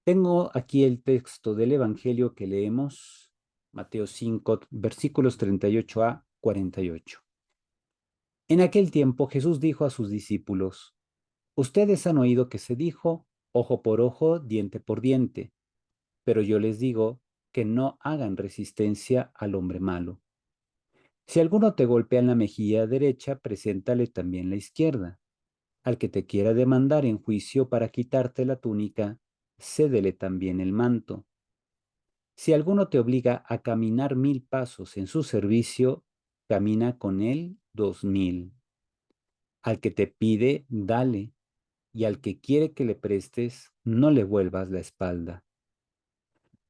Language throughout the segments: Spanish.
Tengo aquí el texto del Evangelio que leemos, Mateo 5, versículos 38 a 48. En aquel tiempo Jesús dijo a sus discípulos: Ustedes han oído que se dijo, ojo por ojo, diente por diente, pero yo les digo que no hagan resistencia al hombre malo. Si alguno te golpea en la mejilla derecha, preséntale también la izquierda. Al que te quiera demandar en juicio para quitarte la túnica, cédele también el manto. Si alguno te obliga a caminar 1000 pasos en su servicio, camina con él 2000. Al que te pide, dale, y al que quiere que le prestes, no le vuelvas la espalda.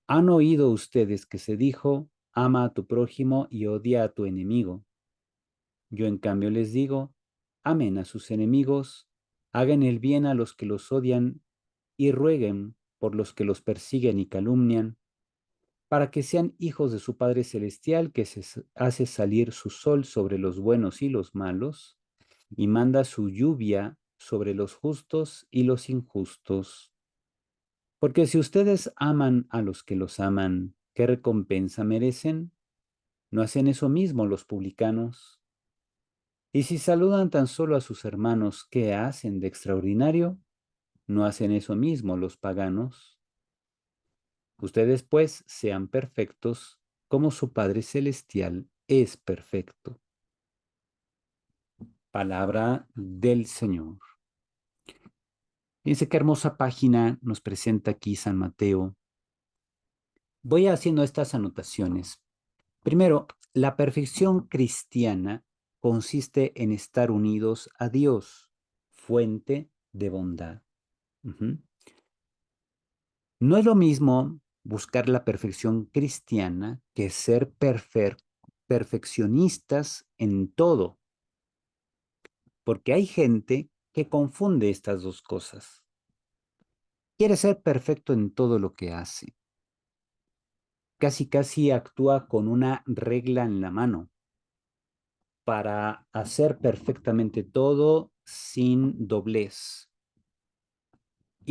¿Han oído ustedes que se dijo, ama a tu prójimo y odia a tu enemigo? Yo en cambio les digo, amen a sus enemigos, hagan el bien a los que los odian y rueguen por los que los persiguen y calumnian, para que sean hijos de su Padre Celestial, que se hace salir su sol sobre los buenos y los malos, y manda su lluvia sobre los justos y los injustos. Porque si ustedes aman a los que los aman, ¿qué recompensa merecen? ¿No hacen eso mismo los publicanos? Y si saludan tan solo a sus hermanos, ¿qué hacen de extraordinario? ¿No hacen eso mismo los paganos? Ustedes pues sean perfectos como su Padre Celestial es perfecto. Palabra del Señor. Fíjense qué hermosa página nos presenta aquí San Mateo. Voy haciendo estas anotaciones. Primero, la perfección cristiana consiste en estar unidos a Dios, fuente de bondad. No es lo mismo buscar la perfección cristiana que ser perfeccionistas en todo, porque hay gente que confunde estas dos cosas. Quiere ser perfecto en todo lo que hace. Casi actúa con una regla en la mano para hacer perfectamente todo sin doblez.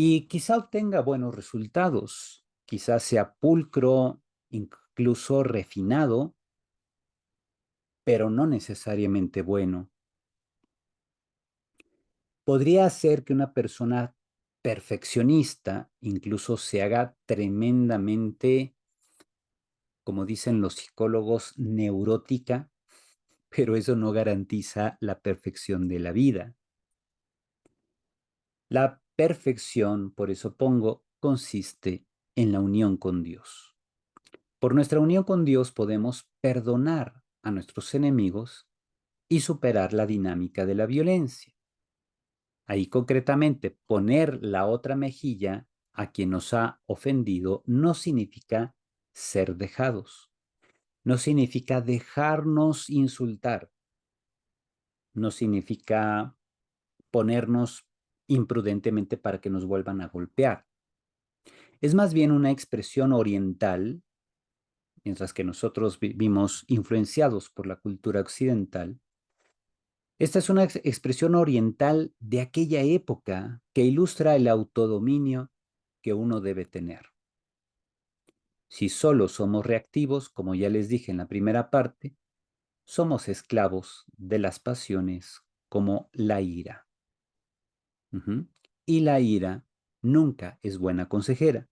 Y quizá obtenga buenos resultados, quizá sea pulcro, incluso refinado, pero no necesariamente bueno. Podría ser que una persona perfeccionista incluso se haga tremendamente, como dicen los psicólogos, neurótica, pero eso no garantiza la perfección de la vida. La perfección, por eso pongo, consiste en la unión con Dios. Por nuestra unión con Dios podemos perdonar a nuestros enemigos y superar la dinámica de la violencia. Ahí concretamente, poner la otra mejilla a quien nos ha ofendido no significa ser dejados, no significa dejarnos insultar, no significa ponernos imprudentemente para que nos vuelvan a golpear. Es más bien una expresión oriental, mientras que nosotros vivimos influenciados por la cultura occidental. Esta es una expresión oriental de aquella época que ilustra el autodominio que uno debe tener. Si solo somos reactivos, como ya les dije en la primera parte, somos esclavos de las pasiones como la ira. Y la ira nunca es buena consejera.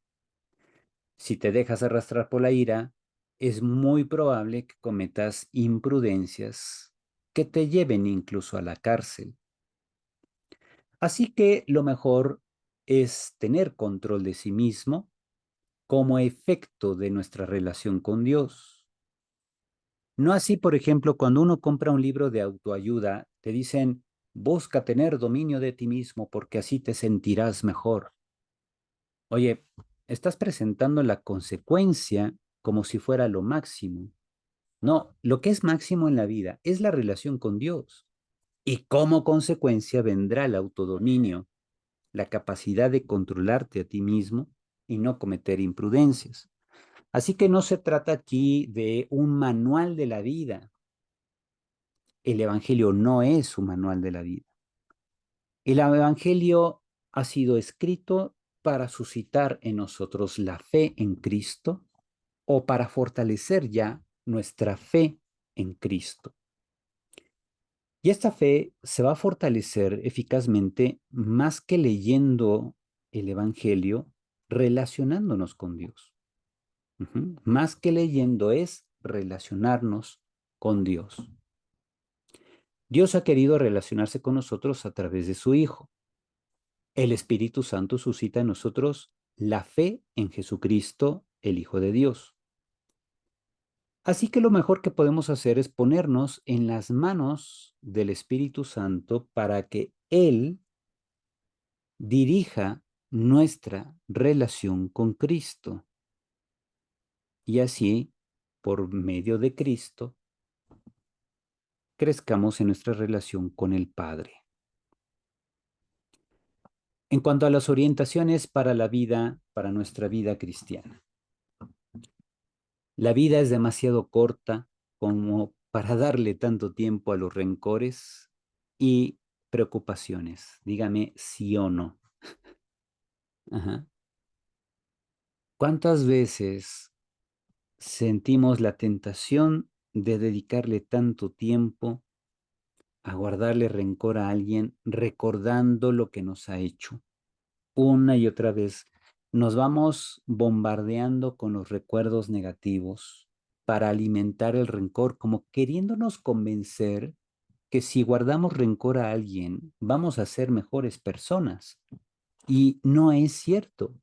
Si te dejas arrastrar por la ira, es muy probable que cometas imprudencias que te lleven incluso a la cárcel. Así que lo mejor es tener control de sí mismo como efecto de nuestra relación con Dios. No así, por ejemplo, cuando uno compra un libro de autoayuda, te dicen, busca tener dominio de ti mismo porque así te sentirás mejor. Oye, estás presentando la consecuencia como si fuera lo máximo. No, lo que es máximo en la vida es la relación con Dios. Y como consecuencia vendrá el autodominio, la capacidad de controlarte a ti mismo y no cometer imprudencias. Así que no se trata aquí de un manual de la vida. El Evangelio no es un manual de la vida. El Evangelio ha sido escrito para suscitar en nosotros la fe en Cristo o para fortalecer ya nuestra fe en Cristo. Y esta fe se va a fortalecer eficazmente más que leyendo el Evangelio, relacionándonos con Dios. Más que leyendo es relacionarnos con Dios. Dios ha querido relacionarse con nosotros a través de su Hijo. El Espíritu Santo suscita en nosotros la fe en Jesucristo, el Hijo de Dios. Así que lo mejor que podemos hacer es ponernos en las manos del Espíritu Santo para que Él dirija nuestra relación con Cristo. Y así, por medio de Cristo, crezcamos en nuestra relación con el Padre. En cuanto a las orientaciones para la vida, para nuestra vida cristiana. La vida es demasiado corta como para darle tanto tiempo a los rencores y preocupaciones. Dígame sí o no. Ajá. ¿Cuántas veces sentimos la tentación de dedicarle tanto tiempo a guardarle rencor a alguien recordando lo que nos ha hecho? Una y otra vez nos vamos bombardeando con los recuerdos negativos para alimentar el rencor, como queriéndonos convencer que si guardamos rencor a alguien, vamos a ser mejores personas. Y no es cierto.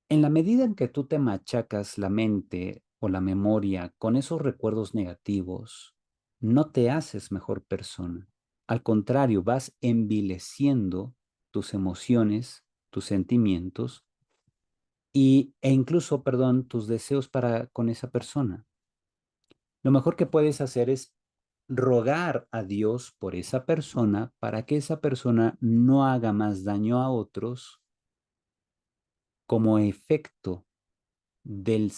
En la medida en que tú te machacas la mente o la memoria con esos recuerdos negativos, no te haces mejor persona. Al contrario, vas envileciendo tus emociones, tus sentimientos e incluso, perdón, tus deseos para con esa persona. Lo mejor que puedes hacer es rogar a Dios por esa persona para que esa persona no haga más daño a otros como efecto del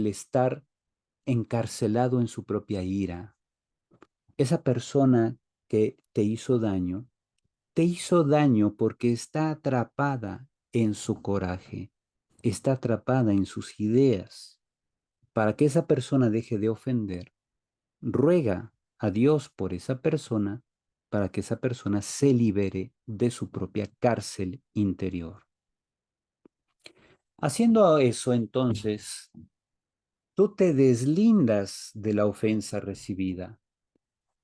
estar encarcelado en su propia ira. Esa persona que te hizo daño porque está atrapada en su coraje, está atrapada en sus ideas. Para que esa persona deje de ofender, ruega a Dios por esa persona para que esa persona se libere de su propia cárcel interior. Haciendo eso, entonces, tú te deslindas de la ofensa recibida,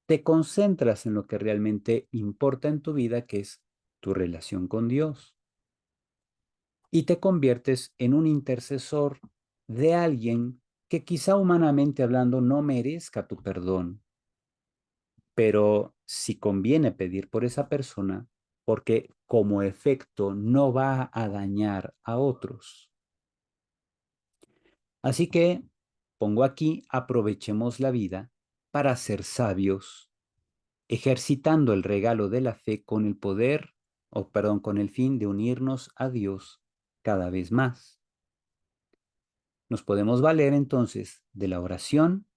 te concentras en lo que realmente importa en tu vida, que es tu relación con Dios, y te conviertes en un intercesor de alguien que quizá humanamente hablando no merezca tu perdón, pero si conviene pedir por esa persona, porque como efecto no va a dañar a otros. Así que pongo aquí, aprovechemos la vida para ser sabios, ejercitando el regalo de la fe con el poder, con el fin de unirnos a Dios cada vez más. Nos podemos valer entonces de la oración,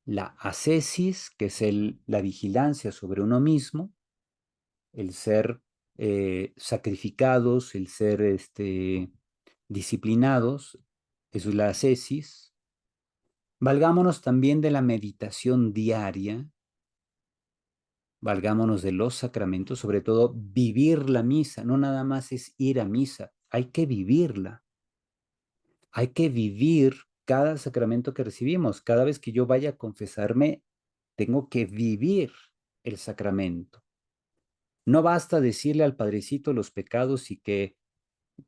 la ascesis, que es la vigilancia sobre uno mismo, el ser sacrificados, el ser disciplinados, eso es la ascesis. Valgámonos también de la meditación diaria, valgámonos de los sacramentos, sobre todo vivir la misa, no nada más es ir a misa, hay que vivirla, hay que vivir cada sacramento que recibimos. Cada vez que yo vaya a confesarme, tengo que vivir el sacramento. No basta decirle al Padrecito los pecados y que,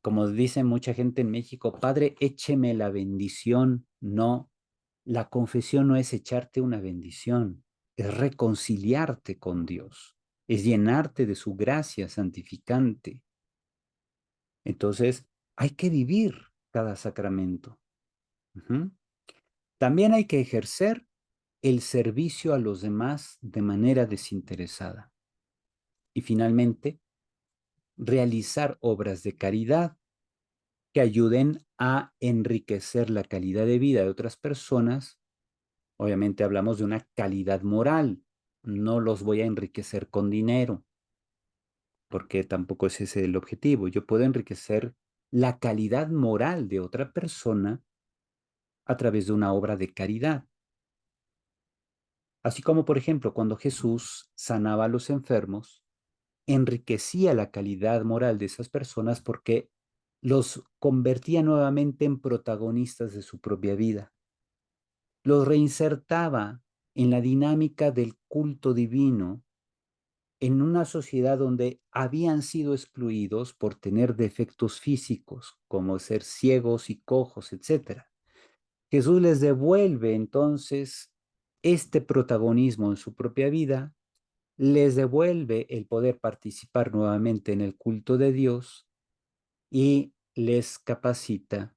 como dice mucha gente en México, Padre, écheme la bendición. No, la confesión no es echarte una bendición, es reconciliarte con Dios, es llenarte de su gracia santificante. Entonces, hay que vivir cada sacramento. También hay que ejercer el servicio a los demás de manera desinteresada. Y finalmente, realizar obras de caridad que ayuden a enriquecer la calidad de vida de otras personas. Obviamente hablamos de una calidad moral, no los voy a enriquecer con dinero. porque tampoco es ese el objetivo. Yo puedo enriquecer la calidad moral de otra persona a través de una obra de caridad. Así como, por ejemplo, cuando Jesús sanaba a los enfermos, enriquecía la calidad moral de esas personas porque los convertía nuevamente en protagonistas de su propia vida. Los reinsertaba en la dinámica del culto divino en una sociedad donde habían sido excluidos por tener defectos físicos, como ser ciegos y cojos, etcétera. Jesús les devuelve entonces este protagonismo en su propia vida, les devuelve el poder participar nuevamente en el culto de Dios y les capacita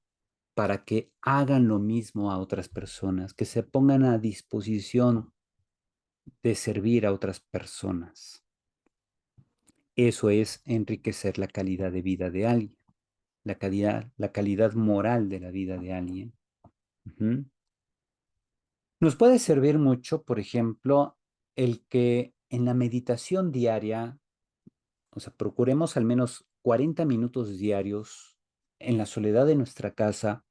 para que hagan lo mismo a otras personas, que se pongan a disposición de servir a otras personas. Eso es enriquecer la calidad de vida de alguien, la calidad moral de la vida de alguien. Ujú. Nos puede servir mucho, por ejemplo, el que en la meditación diaria, o sea, procuremos al menos 40 minutos diarios en la soledad de nuestra casa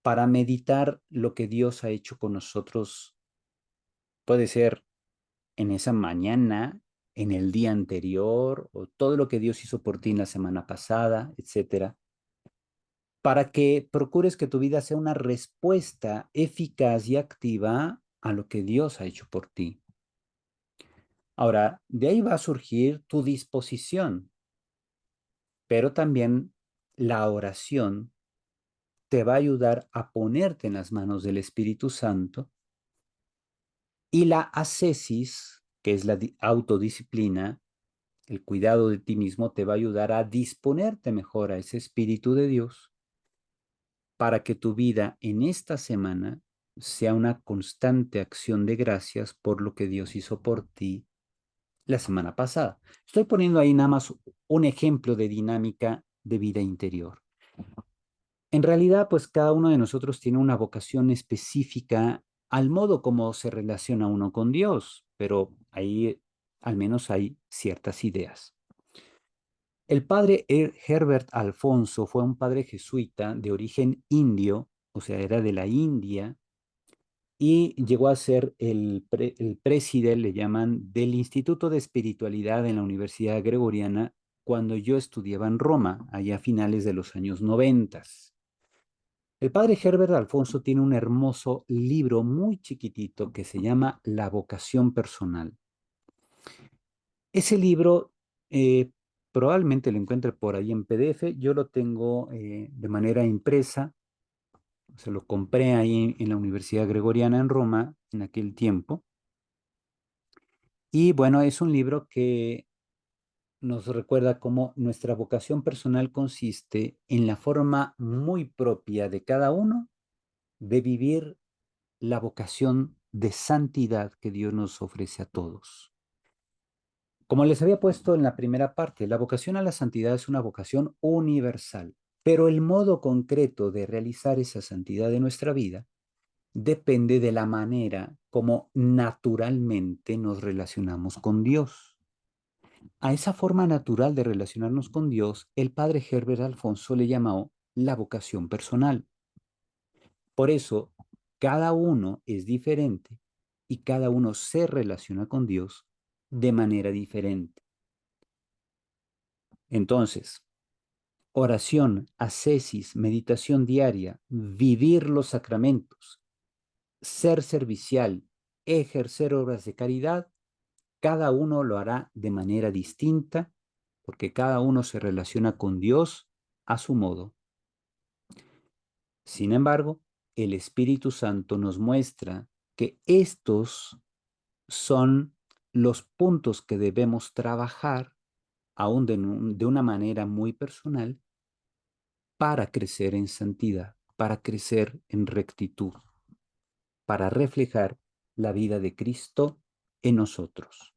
para meditar lo que Dios ha hecho con nosotros. Puede ser en esa mañana, en el día anterior, o todo lo que Dios hizo por ti en la semana pasada, etcétera, para que procures que tu vida sea una respuesta eficaz y activa a lo que Dios ha hecho por ti. Ahora, de ahí va a surgir tu disposición, pero también la oración te va a ayudar a ponerte en las manos del Espíritu Santo y la ascesis, que es la autodisciplina, el cuidado de ti mismo, te va a ayudar a disponerte mejor a ese Espíritu de Dios para que tu vida en esta semana sea una constante acción de gracias por lo que Dios hizo por ti la semana pasada. Estoy poniendo ahí nada más un ejemplo de dinámica de vida interior. En realidad, pues cada uno de nosotros tiene una vocación específica al modo como se relaciona uno con Dios, pero ahí al menos hay ciertas ideas. El padre Herbert Alfonso fue un padre jesuita de origen indio, o sea, era de la India, y llegó a ser el presidente, le llaman, del Instituto de Espiritualidad en la Universidad Gregoriana cuando yo estudiaba en Roma, allá a finales de los años 90. El padre Herbert Alfonso tiene un hermoso libro muy chiquitito que se llama La vocación personal. Ese libro probablemente lo encuentre por ahí en PDF. Yo lo tengo de manera impresa. Se lo compré ahí en la Universidad Gregoriana en Roma en aquel tiempo. Y bueno, es un libro que nos recuerda cómo nuestra vocación personal consiste en la forma muy propia de cada uno de vivir la vocación de santidad que Dios nos ofrece a todos. Como les había puesto en la primera parte, la vocación a la santidad es una vocación universal, pero el modo concreto de realizar esa santidad de nuestra vida depende de la manera como naturalmente nos relacionamos con Dios. A esa forma natural de relacionarnos con Dios, el padre Herbert Alfonso le llamó la vocación personal. Por eso, cada uno es diferente y cada uno se relaciona con Dios de manera diferente. Entonces, oración, ascesis, meditación diaria, vivir los sacramentos, ser servicial, ejercer obras de caridad, cada uno lo hará de manera distinta porque cada uno se relaciona con Dios a su modo. Sin embargo, el Espíritu Santo nos muestra que estos son los puntos que debemos trabajar, aún de una manera muy personal, para crecer en santidad, para crecer en rectitud, para reflejar la vida de Cristo en nosotros.